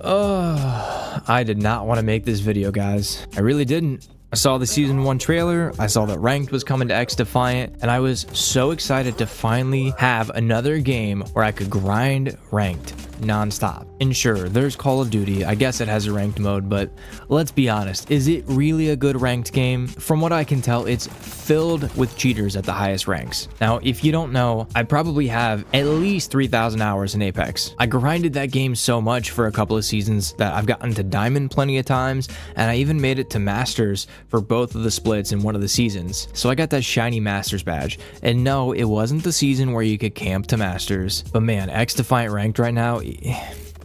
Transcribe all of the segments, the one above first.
I did not want to make this video, guys. I really didn't. I saw the season 1 trailer, I saw that Ranked was coming to Xdefiant, and I was so excited to finally have another game where I could grind Ranked non-stop. And sure, there's Call of Duty, I guess it has a ranked mode, but let's be honest, is it really a good ranked game? From what I can tell, it's filled with cheaters at the highest ranks. Now, if you don't know, I probably have at least 3,000 hours in Apex. I grinded that game so much for a couple of seasons that I've gotten to Diamond plenty of times, and I even made it to Masters for both of the splits in one of the seasons. So I got that shiny Masters badge. And no, it wasn't the season where you could camp to Masters, but man, Xdefiant ranked right now,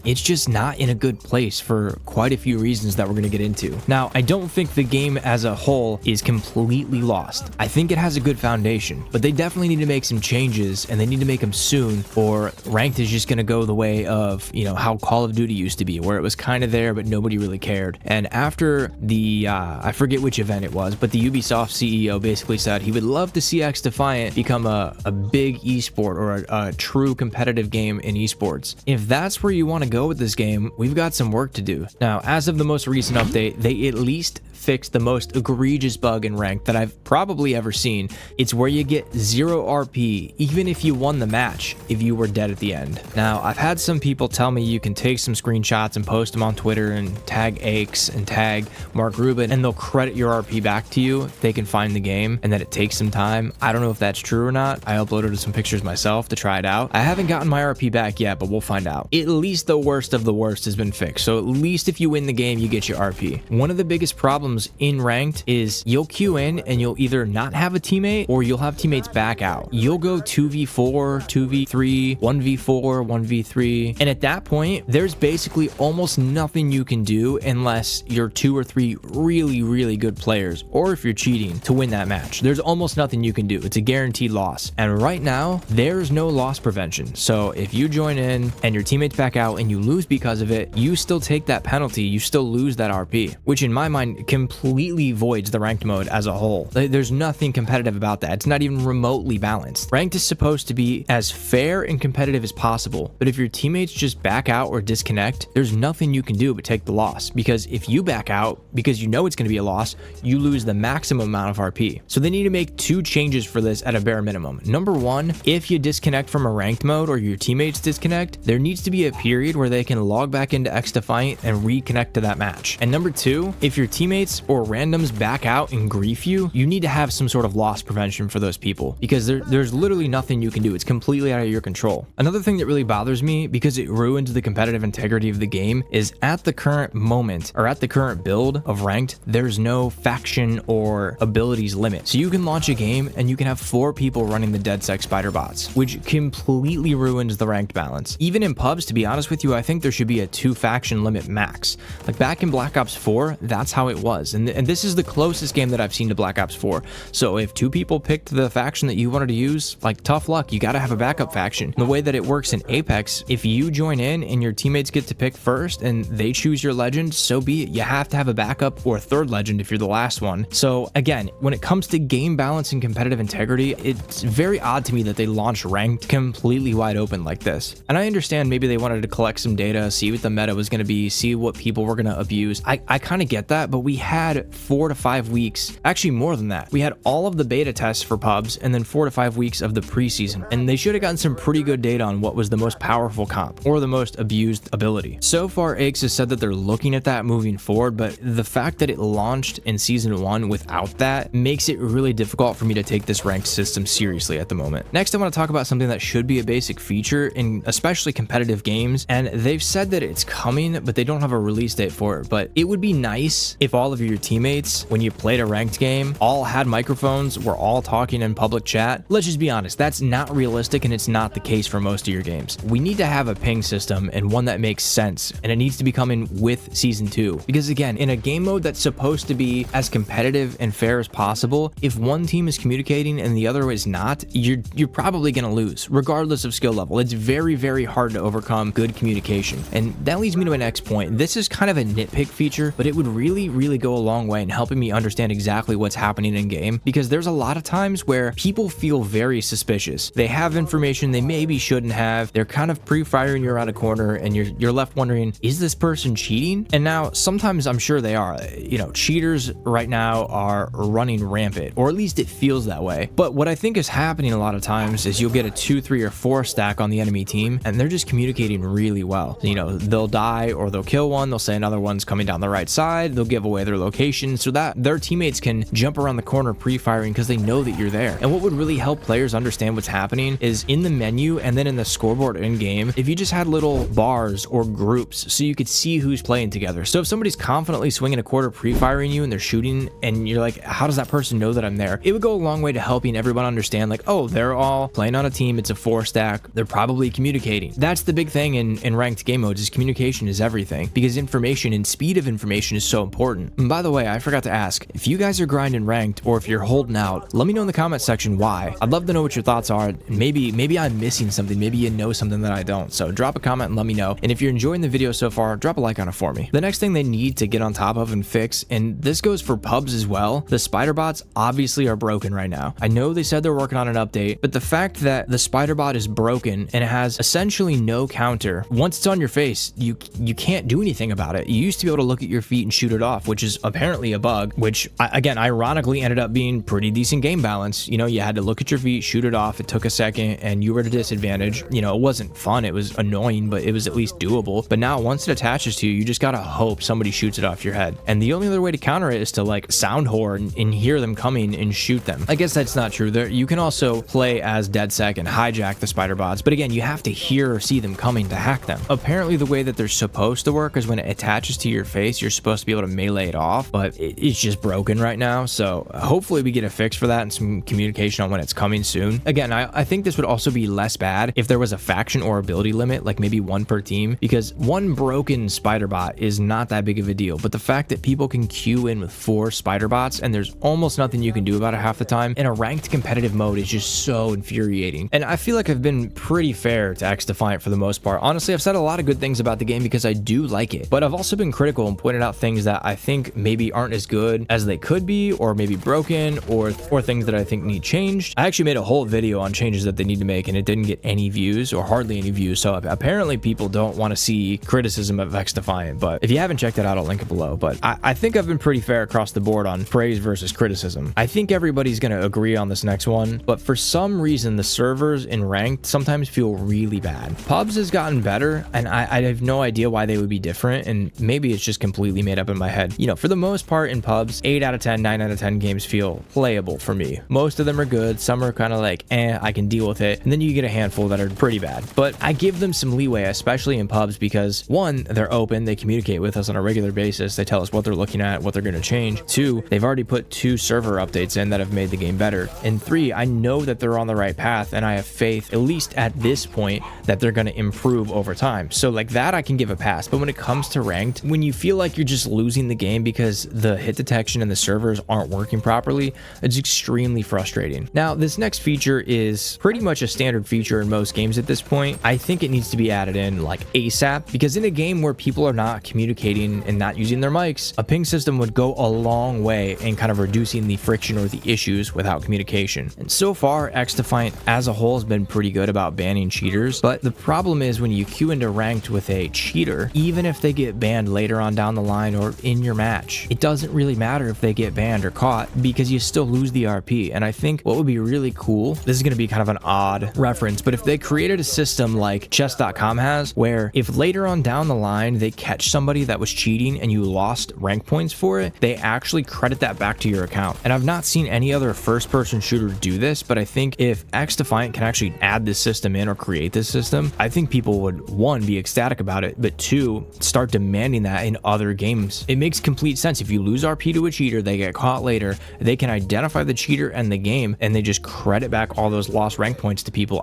it's just not in a good place for quite a few reasons that we're going to get into. Now, I don't think the game as a whole is completely lost. I think it has a good foundation, but they definitely need to make some changes, and they need to make them soon, or Ranked is just going to go the way of, you know, how Call of Duty used to be, where it was kind of there, but nobody really cared. And after the, I forget which event it was, but the Ubisoft CEO basically said he would love to see Xdefiant become a big esport or a true competitive game in esports. If that's where you want to go with this game, we've got some work to do. Now, as of the most recent update, they at least fixed the most egregious bug in Ranked that I've probably ever seen. It's where you get 0 RP, even if you won the match, if you were dead at the end. Now, I've had some people tell me you can take some screenshots and post them on Twitter and tag Aches and tag Mark Rubin, and they'll credit your RP back to you if they can find the game, and that it takes some time. I don't know if that's true or not. I uploaded some pictures myself to try it out. I haven't gotten my RP back yet, but we'll find out. At least the worst of the worst has been fixed, so at least if you win the game, you get your RP. One of the biggest problems in Ranked is you'll queue in and you'll either not have a teammate or you'll have teammates back out. You'll go 2v4, 2v3, 1v4, 1v3, and at that point, there's basically almost nothing you can do unless you're 2 or 3 really good players, or if you're cheating to win that match. There's almost nothing you can do. It's a guaranteed loss. And right now, there's no loss prevention. So if you join in and your teammates back out and you lose because of it, you still take that penalty, you still lose that RP, which in my mind completely voids the ranked mode as a whole. There's nothing competitive about that. It's not even remotely balanced. Ranked is supposed to be as fair and competitive as possible, but if your teammates just back out or disconnect, there's nothing you can do but take the loss, because if you back out because you know it's going to be a loss, you lose the maximum amount of RP. So they need to make 2 changes for this at a bare minimum. Number 1, if you disconnect from a ranked mode or your teammates disconnect, there needs to be a period where they can log back into Xdefiant and reconnect to that match. And number 2, if your teammates or randoms back out and grief you, you need to have some sort of loss prevention for those people, because there's literally nothing you can do. It's completely out of your control. Another thing that really bothers me, because it ruins the competitive integrity of the game, is at the current moment, or at the current build of Ranked, there's no faction or abilities limit. So you can launch a game and you can have 4 people running the DeadSec Spiderbots, which completely ruins the ranked balance. Even in pubs, to be honest with you, I think there should be a 2 faction limit max. Like back in Black Ops 4, that's how it was. And this is the closest game that I've seen to Black Ops 4. So if 2 people picked the faction that you wanted to use, like tough luck, you gotta have a backup faction. The way that it works in Apex, if you join in and your teammates get to pick first and they choose your legend, so be it. You have to have a backup or a 3rd legend if you're the last one. So again, when it comes to game balance and competitive integrity, it's very odd to me that they launch Ranked completely wide open like this. And I understand maybe they wanted to collect some data, see what the meta was going to be, see what people were going to abuse. I kind of get that, but we had 4 to 5 weeks, actually more than that. We had all of the beta tests for pubs and then 4 to 5 weeks of the preseason, and they should have gotten some pretty good data on what was the most powerful comp or the most abused ability. So far, Aches has said that they're looking at that moving forward, but the fact that it launched in season 1 without that makes it really difficult for me to take this ranked system seriously at the moment. Next, I want to talk about something that should be a basic feature in especially competitive games, and they've said that it's coming, but they don't have a release date for it. But it would be nice if all of your teammates, when you played a ranked game, all had microphones, were all talking in public chat. Let's just be honest, that's not realistic, and it's not the case for most of your games. We need to have a ping system, and one that makes sense, and it needs to be coming with season 2. Because again, in a game mode that's supposed to be as competitive and fair as possible, if one team is communicating and the other is not, you're probably going to lose, regardless of skill level. It's very hard to overcome good communication communication. And that leads me to my next point. This is kind of a nitpick feature, but it would really go a long way in helping me understand exactly what's happening in game, because there's a lot of times where people feel very suspicious. They have information they maybe shouldn't have. They're kind of pre-firing you around a corner, and you're left wondering, is this person cheating? And now sometimes I'm sure they are. You know, cheaters right now are running rampant, or at least it feels that way. But what I think is happening a lot of times is you'll get a 2, 3, or 4 stack on the enemy team, and they're just communicating really well. You know, they'll die or they'll kill one, they'll say another one's coming down the right side, they'll give away their location so that their teammates can jump around the corner pre-firing because they know that you're there. And what would really help players understand what's happening is in the menu and then in the scoreboard in game, if you just had little bars or groups so you could see who's playing together. So if somebody's confidently swinging a quarter pre-firing you and they're shooting and you're like, how does that person know that I'm there? It would go a long way to helping everyone understand, like, oh, they're all playing on a team, it's a 4 stack, they're probably communicating. That's the big thing in ranked game modes, is communication is everything, because information and speed of information is so important. And by the way, I forgot to ask, if you guys are grinding ranked or if you're holding out, let me know in the comment section why. I'd love to know what your thoughts are. Maybe I'm missing something, maybe you know something that I don't. So drop a comment and let me know. And if you're enjoying the video so far, drop a like on it for me. The next thing they need to get on top of and fix, and this goes for pubs as well, the Spiderbots obviously are broken right now. I know they said they're working on an update, but the fact that the Spiderbot is broken and it has essentially no counter, once it's on your face, you can't do anything about it. You used to be able to look at your feet and shoot it off, which is apparently a bug, which again, ironically ended up being pretty decent game balance. You know, you had to look at your feet, shoot it off. It took a second and you were at a disadvantage. You know, it wasn't fun. It was annoying, but it was at least doable. But now once it attaches to you, you just gotta hope somebody shoots it off your head. And the only other way to counter it is to like sound horn and hear them coming and shoot them. I guess that's not true. You can also play as DeadSec and hijack the Spiderbots, but again, you have to hear or see them coming to hack them. Apparently the way that they're supposed to work is when it attaches to your face, you're supposed to be able to melee it off, but it's just broken right now. So hopefully we get a fix for that and some communication on when it's coming soon. Again, I think this would also be less bad if there was a faction or ability limit, like maybe 1 per team, because 1 broken Spiderbot is not that big of a deal. But the fact that people can queue in with 4 Spiderbots and there's almost nothing you can do about it half the time in a ranked competitive mode is just so infuriating. And I feel like I've been pretty fair to Xdefiant for the most part. Honestly, I've said a lot of good things about the game because I do like it, but I've also been critical and pointed out things that I think maybe aren't as good as they could be, or maybe broken, or things that I think need changed. I actually made a whole video on changes that they need to make and it didn't get any views or hardly any views. So apparently people don't want to see criticism of Xdefiant, but if you haven't checked it out, I'll link it below. But I think I've been pretty fair across the board on praise versus criticism. I think everybody's going to agree on this next one, but for some reason, the servers in ranked sometimes feel really bad. Pubs has gotten better, and I have no idea why they would be different, and maybe it's just completely made up in my head. You know, for the most part in pubs, 8 out of 10, 9 out of 10 games feel playable for me. Most of them are good, some are kind of like, I can deal with it, and then you get a handful that are pretty bad. But I give them some leeway, especially in pubs, because 1, they're open, they communicate with us on a regular basis, they tell us what they're looking at, what they're going to change. 2, they've already put 2 server updates in that have made the game better. And 3, I know that they're on the right path, and I have faith, at least at this point, that they're going to improve over time. So like that, I can give a pass. But when it comes to ranked, when you feel like you're just losing the game because the hit detection and the servers aren't working properly, it's extremely frustrating. Now, this next feature is pretty much a standard feature in most games at this point. I think it needs to be added in like ASAP, because in a game where people are not communicating and not using their mics, a ping system would go a long way in kind of reducing the friction or the issues without communication. And so far, Xdefiant as a whole has been pretty good about banning cheaters, but the problem is when you queue into ranked with a cheater, even if they get banned later on down the line or in your match, it doesn't really matter if they get banned or caught because you still lose the RP. And I think what would be really cool, this is going to be kind of an odd reference, but if they created a system like chess.com has, where if later on down the line they catch somebody that was cheating and you lost rank points for it, they actually credit that back to your account. And I've not seen any other first-person shooter do this, but I think if Xdefiant can actually add this system in or create this system, I think people would, 1, be ecstatic about it, but 2, start demanding that in other games. It makes complete sense. If you lose RP to a cheater, they get caught later, they can identify the cheater and the game, and they just credit back all those lost rank points to people.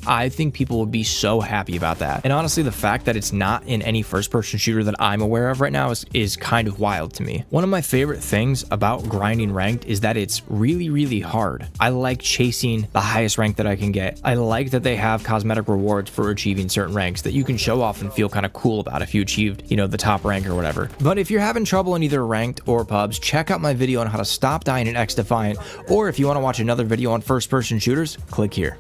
I think people would be so happy about that. And honestly, the fact that it's not in any first-person shooter that I'm aware of right now is kind of wild to me. One of my favorite things about grinding ranked is that it's really hard. I like chasing the highest rank that I can get. I like that they have cosmetic rewards for achieving certain ranks. perks that you can show off and feel kind of cool about if you achieved, you know, the top rank or whatever. But if you're having trouble in either ranked or pubs, check out my video on how to stop dying in Xdefiant, or if you want to watch another video on first-person shooters, click here.